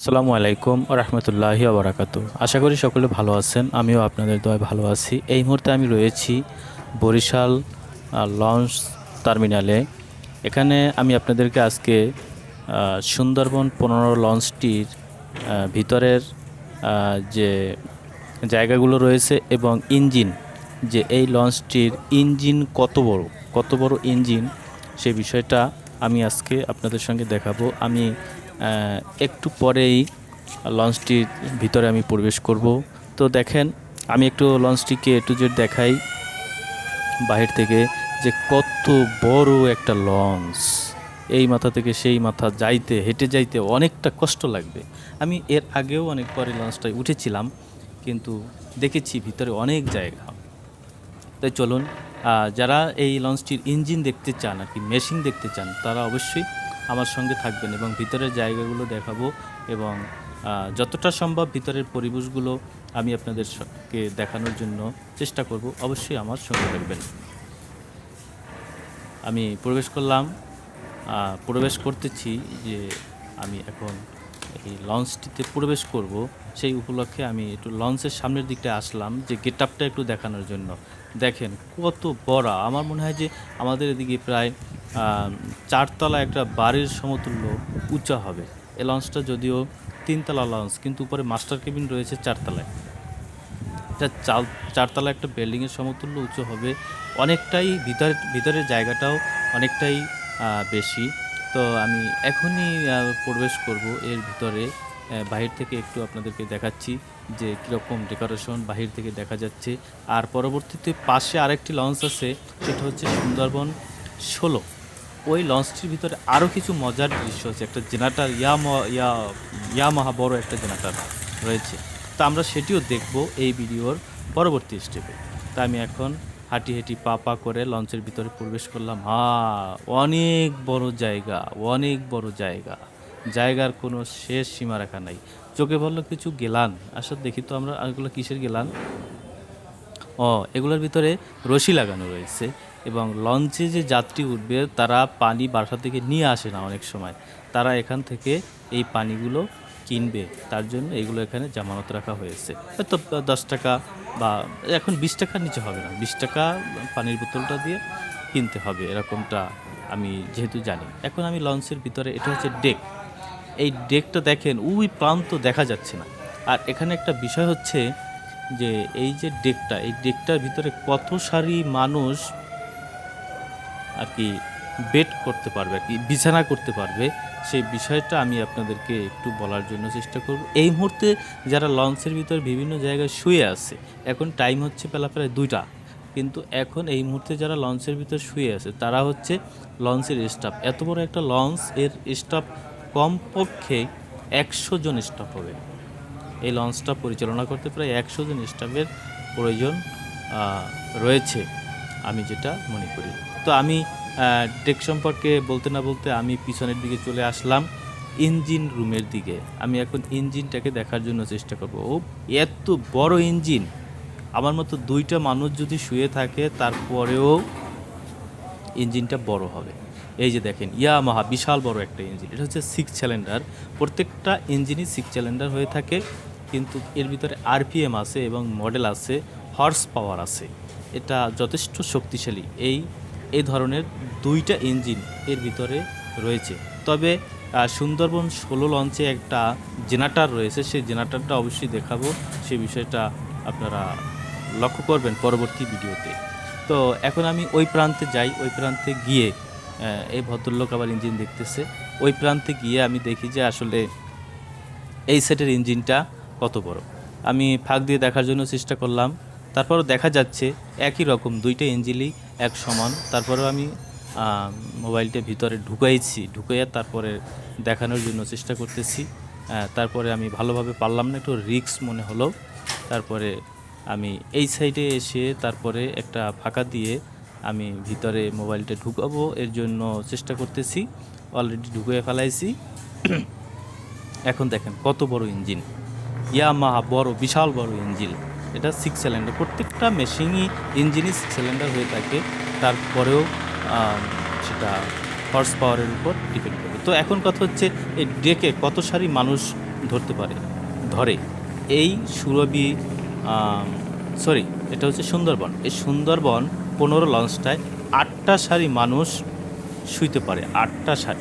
আসসালামু আলাইকুম রহমতুল্লাহি আবরাকাতু। আশা করি সকলে ভালো আছেন, আমিও আপনাদের দোয়ায় ভালো আছি। এই মুহূর্তে আমি রয়েছি বরিশাল লঞ্চ টার্মিনালে। এখানে আমি আপনাদেরকে আজকে সুন্দরবন 15 লঞ্চটির ভিতরের যে জায়গাগুলো রয়েছে এবং ইঞ্জিন, যে এই লঞ্চটির ইঞ্জিন কত বড় ইঞ্জিন, সেই বিষয়টা আমি আজকে আপনাদের সঙ্গে দেখাবো। আমি একটু পরেই লঞ্চটির ভিতরে আমি প্রবেশ করব। তো দেখেন, আমি একটু লঞ্চটিকে একটু জেড দেখাই বাহির থেকে, যে কত বড় একটা লঞ্চ। এই মাথা থেকে সেই মাথা যাইতে, হেঁটে যাইতে অনেকটা কষ্ট লাগবে। আমি এর আগেও অনেকবার এই লঞ্চটায় উঠেছিলাম, কিন্তু দেখেছি ভিতরে অনেক জায়গা। তাই চলুন, যারা এই লঞ্চটির ইঞ্জিন দেখতে চান, আর কি মেশিন দেখতে চান, তারা অবশ্যই আমার সঙ্গে থাকবেন এবং ভিতরের জায়গাগুলো দেখাবো এবং যতটা সম্ভব ভিতরের পরিবেশগুলো আমি আপনাদেরকে দেখানোর জন্য চেষ্টা করব। অবশ্যই আমার সঙ্গে থাকবেন। আমি প্রবেশ করতেছি যে আমি এখন এই লঞ্চটিতে প্রবেশ করব, সেই উপলক্ষে আমি একটু লঞ্চের সামনের দিকটা আসলাম, যে গেট আপটা একটু দেখানোর জন্য। দেখেন কত বড়, আমার মনে হয় যে আমাদের এদিকে প্রায় 4তলা একটা বাড়ির সমতুল্য উঁচা হবে। এই লঞ্চটা যদিও 3তলা লঞ্চ, কিন্তু উপরে মাস্টার কেবিন রয়েছে 4তলায়। এটা 4তলা একটা বিল্ডিংয়ের সমতুল্য উঁচু হবে। অনেকটাই ভিতরের জায়গাটাও অনেকটাই বেশি। তো আমি এখনই প্রবেশ করব এর ভিতরে। বাহির থেকে একটু আপনাদেরকে দেখাচ্ছি যে কীরকম ডেকোরেশন বাহির থেকে দেখা যাচ্ছে। আর পরবর্তীতে পাশে আরেকটি লঞ্চ আছে, সেটা হচ্ছে সুন্দরবন 16। ওই লঞ্চটির ভিতরে আরও কিছু মজার দৃশ্য আছে। একটা জেনারেটর, ইয়ামাহা বড় একটা জেনারেটর রয়েছে। তো আমরা সেটিও দেখব এই ভিডিওর পরবর্তী স্টেপে। তা আমি এখন হাঁটি পা করে লঞ্চের ভিতরে প্রবেশ করলাম। অনেক বড় জায়গা, অনেক বড় জায়গা। জায়গার কোনো শেষ সীমারেখা নাই। চোখে পড়লো কিছু গেলান। আসলে দেখি তো আমরা এগুলো কিসের গেলান। এগুলোর ভিতরে রশি লাগানো রয়েছে এবং লঞ্চে যে যাত্রী উঠবে তারা পানি বাসা থেকে নিয়ে আসে না, অনেক সময় তারা এখান থেকে এই পানিগুলো কিনবে। তার জন্য এগুলো এখানে জামানত রাখা হয়েছে। হয়তো 10 টাকা বা এখন 20 টাকার নিচে হবে না, 20 টাকা পানির বোতলটা দিয়ে কিনতে হবে, এরকমটা আমি যেহেতু জানি। এখন আমি লঞ্চের ভিতরে, এটা হচ্ছে ডেক। এই ডেকটা দেখেন, ওই প্রান্ত দেখা যাচ্ছে না। আর এখানে একটা বিষয় হচ্ছে যে এই যে ডেকটা, এই ডেকটার ভিতরে কত সারি মানুষ আর কি বেড করতে পারবে, আর কি বিছানা করতে পারবে, সেই বিষয়টা আমি আপনাদেরকে একটু বলার জন্য চেষ্টা করব। এই মুহূর্তে যারা লঞ্চের ভিতর বিভিন্ন জায়গায় শুয়ে আছে, এখন টাইম হচ্ছে প্রায় 2টা, কিন্তু এখন এই মুহূর্তে যারা লঞ্চের ভিতর শুয়ে আছে তারা হচ্ছে লঞ্চের স্টাফ। এত বড় একটা লঞ্চ, এর স্টাফ কমপক্ষে 100 জন স্টাফ হবে। এই লঞ্চটা পরিচালনা করতে প্রায় 100 জন স্টাফের প্রয়োজন রয়েছে, আমি যেটা মনে করি। তো আমি ডেক সম্পর্কে বলতে না বলতে আমি পিছনের দিকে চলে আসলাম, ইঞ্জিন রুমের দিকে। আমি এখন ইঞ্জিনটাকে দেখার জন্য চেষ্টা করব। এত বড় ইঞ্জিন, আমার মতো 2টা মানুষ যদি শুয়ে থাকে তারপরেও ইঞ্জিনটা বড় হবে। এই যে দেখেন, ইয়ামাহা বিশাল বড় একটা ইঞ্জিন। এটা হচ্ছে 6 সিলিন্ডার। প্রত্যেকটা ইঞ্জিনই 6 সিলিন্ডার হয়ে থাকে, কিন্তু এর ভিতরে আরপিএম আছে এবং মডেল আছে, হর্স পাওয়ার আছে। এটা যথেষ্ট শক্তিশালী। এই ধরনের 2টা ইঞ্জিন এর ভিতরে রয়েছে। তবে সুন্দরবন 16 লঞ্চে একটা জেনারেটর রয়েছে, সেই জেনারেটরটা অবশ্যই দেখাবো। সেই বিষয়টা আপনারা লক্ষ্য করবেন পরবর্তী ভিডিওতে। তো এখন আমি ওই প্রান্তে যাই। ওই প্রান্তে গিয়ে এই ভদ্রলোক আবার ইঞ্জিন দেখতেছে। ওই প্রান্তে গিয়ে আমি দেখি যে আসলে এই সেটের ইঞ্জিনটা কত বড়। আমি ফাঁক দিয়ে দেখার জন্য চেষ্টা করলাম, তারপরও দেখা যাচ্ছে একই রকম, 2টা ইঞ্জিনই এক সমান। তারপরেও আমি মোবাইলটা ভিতরে ঢুকাইয়া তারপরে দেখানোর জন্য চেষ্টা করতেছি। তারপরে আমি ভালোভাবে পারলাম না, একটু রিস্ক মনে হলো। তারপরে আমি এই সাইডে এসে তারপরে একটা ফাঁকা দিয়ে আমি ভিতরে মোবাইলটা ঢুকাবো, এর জন্য চেষ্টা করতেছি। অলরেডি ঢুকিয়ে ফেলাইছি। এখন দেখেন কত বড় ইঞ্জিন, ইয়ামাহা বড়, বিশাল বড় ইঞ্জিন। এটা 6 সিলিন্ডার। প্রত্যেকটা মেশিনই ইঞ্জিনই 6 সিলিন্ডার হয়ে থাকে, তারপরেও সেটা হর্স পাওয়ারের উপর ডিপেন্ড করে। তো এখন কথা হচ্ছে এই ডেকে কত সারি মানুষ ধরতে পারে, ধরে। এই সুরভি, সরি, এটা হচ্ছে সুন্দরবন। এই সুন্দরবন 15 লঞ্চটায় 8টা সারি মানুষ শুইতে পারে, 8টা সারি।